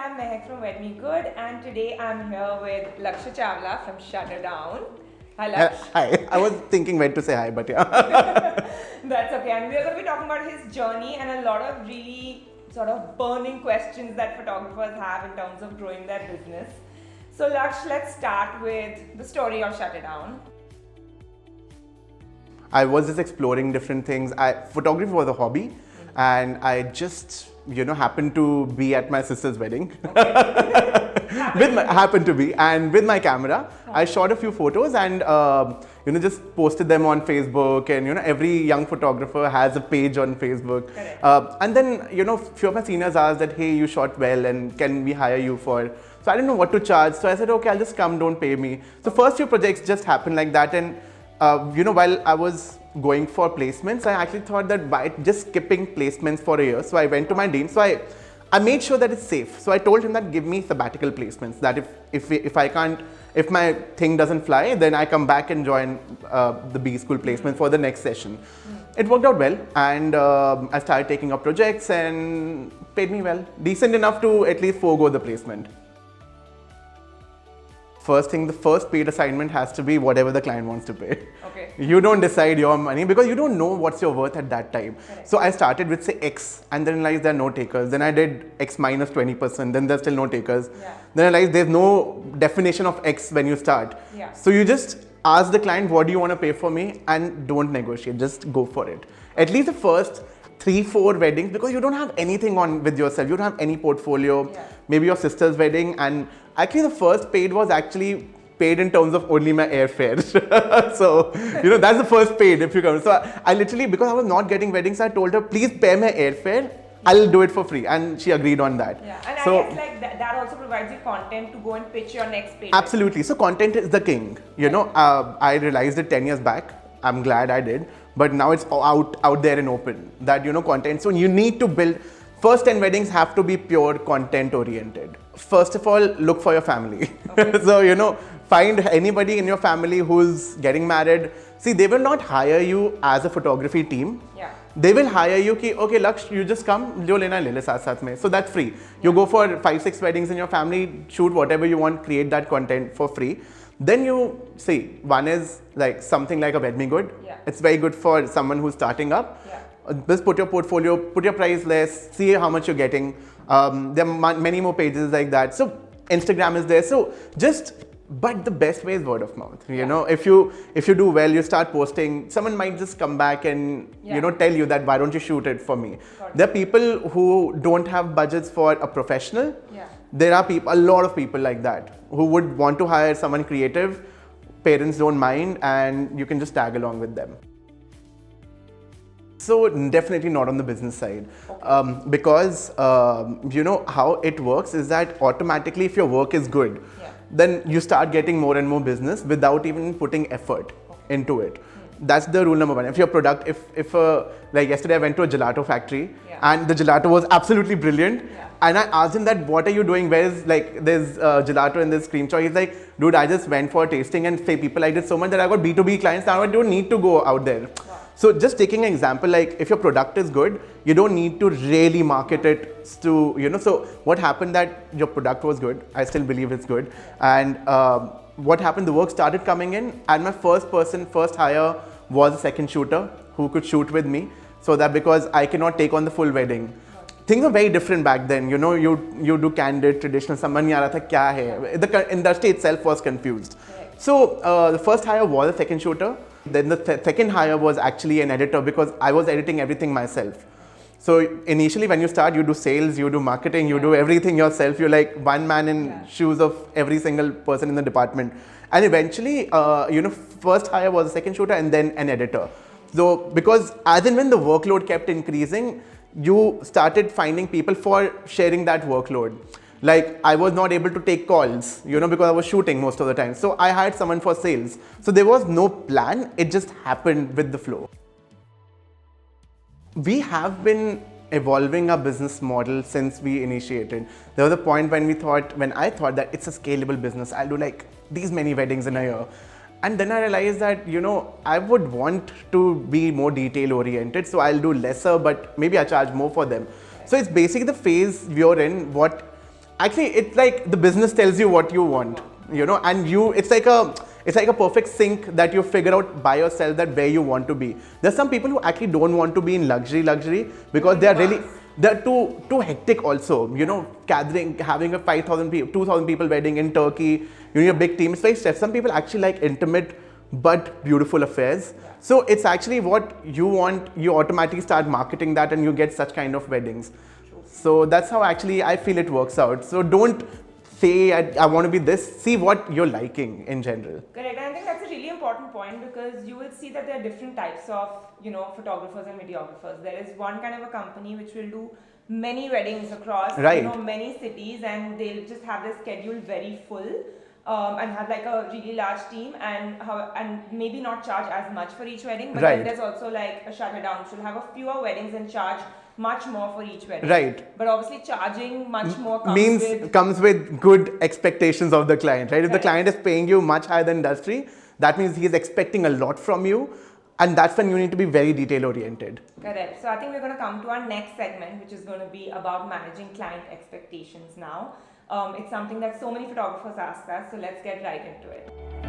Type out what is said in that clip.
I'm Mehak from WedMeGood, and today I'm here with Lakshya Chawla from ShutterDown. Hi, Laksh. Hi. I was thinking when to say hi, but yeah. That's okay. And we're going to be talking about his journey and a lot of really sort of burning questions that photographers have in terms of growing their business. So, Laksh, let's start with the story of ShutterDown. I was just exploring different things. Photography was a hobby, and I just, happened to be at my sister's wedding. Okay. Happened to be, and with my camera, I shot a few photos and just posted them on Facebook. And every young photographer has a page on Facebook. And then few of my seniors asked that, hey, you shot well, and can we hire you for? So I didn't know what to charge. So I said, okay, I'll just come, don't pay me. So first few projects just happened like that, and while I was going for placements, I actually thought that by just skipping placements for a year. So I went to my dean. So I made sure that it's safe. So I told him that give me sabbatical placements. That if my thing doesn't fly, then I come back and join the B school placement for the next session. It worked out well, and I started taking up projects and paid me well, decent enough to at least forego the placement. First thing, the first paid assignment has to be whatever the client wants to pay. Okay. You don't decide your money because you don't know what's your worth at that time. Correct. So I started with say X and then realized there are no takers. Then I did X minus 20%, then there's still no takers. Yeah. Then I realized there's no definition of X when you start. Yeah. So you just ask the client, what do you want to pay for me? And don't negotiate, just go for it. At least the first 3-4 weddings, because you don't have anything on with yourself. You don't have any portfolio. Yeah. Maybe your sister's wedding, and actually the first paid was actually paid in terms of only my airfare. So, that's the first paid if you come. So I literally, because I was not getting weddings, I told her, please pay my airfare. I'll do it for free. And she agreed on that. Yeah, and so, I guess like that also provides you content to go and pitch your next page. Absolutely. So content is the king. I realized it 10 years back. I'm glad I did. But now it's out there and open that, content. So you need to build. First 10 weddings have to be pure content oriented. First of all, look for your family. Okay. So, find anybody in your family who's getting married. See, they will not hire you as a photography team. Yeah. They will hire you ki, okay, Laksh, you just come, jo lena le le saath mein. So that's free. You go for 5-6 weddings in your family, shoot whatever you want, create that content for free. Then you see, one is like something like a WedMeGood. Yeah. It's very good for someone who's starting up. Yeah. Just put your portfolio, put your price less, see how much you're getting. There are many more pages like that. So Instagram is there. So but the best way is word of mouth. If you do well, you start posting, someone might just come back and tell you that why don't you shoot it for me. There are people who don't have budgets for a professional. Yeah. There are a lot of people like that who would want to hire someone creative. Parents don't mind, and you can just tag along with them. So definitely not on the business side. Okay. Because how it works is that automatically if your work is good, then you start getting more and more business without even putting effort into it. That's the rule number one. If your product, if like yesterday I went to a gelato factory and the gelato was absolutely brilliant. And I asked him that, what are you doing? There's gelato and there's cream choy. He's like, dude, I just went for tasting and people liked it so much that I got B2B clients. Now I don't need to go out there. Wow. So just taking an example, like if your product is good, you don't need to really market it to, so what happened that your product was good. I still believe it's good. And what happened, the work started coming in, and my first hire was a second shooter who could shoot with me. So that because I cannot take on the full wedding. Things are very different back then. You do candid, traditional, samajh nahi aa raha tha kya hai. The industry itself was confused. So the first hire was a second shooter. Then the second hire was actually an editor because I was editing everything myself. So initially when you start, you do sales, you do marketing, you do everything yourself. You're like one man in shoes of every single person in the department. And eventually, first hire was a second shooter and then an editor. So because as and when the workload kept increasing, you started finding people for sharing that workload. Like I was not able to take calls, because I was shooting most of the time. So I hired someone for sales. So there was no plan. It just happened with the flow. We have been evolving our business model since we initiated. There was a point when I thought that it's a scalable business. I'll do like these many weddings in a year. And then I realized that, I would want to be more detail oriented. So I'll do lesser, but maybe I charge more for them. So it's basically the phase we're in. What Actually, it's like the business tells you what you want, and it's like a perfect sync that you figure out by yourself that where you want to be. There's some people who actually don't want to be in luxury because they're too hectic also, gathering, having a 5,000 people, 2,000 people wedding in Turkey, you need a big team. It's very stressful. Some people actually like intimate but beautiful affairs. So it's actually what you want, you automatically start marketing that and you get such kind of weddings. So that's how actually I feel it works out. So don't say I want to be this, see what you're liking in general. Correct, and I think that's a really important point because you will see that there are different types of, photographers and videographers. There is one kind of a company which will do many weddings across, many cities, and they'll just have their schedule very full. And have like a really large team and maybe not charge as much for each wedding, but then there's also like a ShutterDown, which will have a fewer weddings and charge much more for each wedding. Right. But obviously charging much more comes with good expectations of the client, right? If the client is paying you much higher than industry, that means he is expecting a lot from you, and that's when you need to be very detail oriented. Correct. So I think we're going to come to our next segment, which is going to be about managing client expectations now. It's something that so many photographers ask us, so let's get right into it.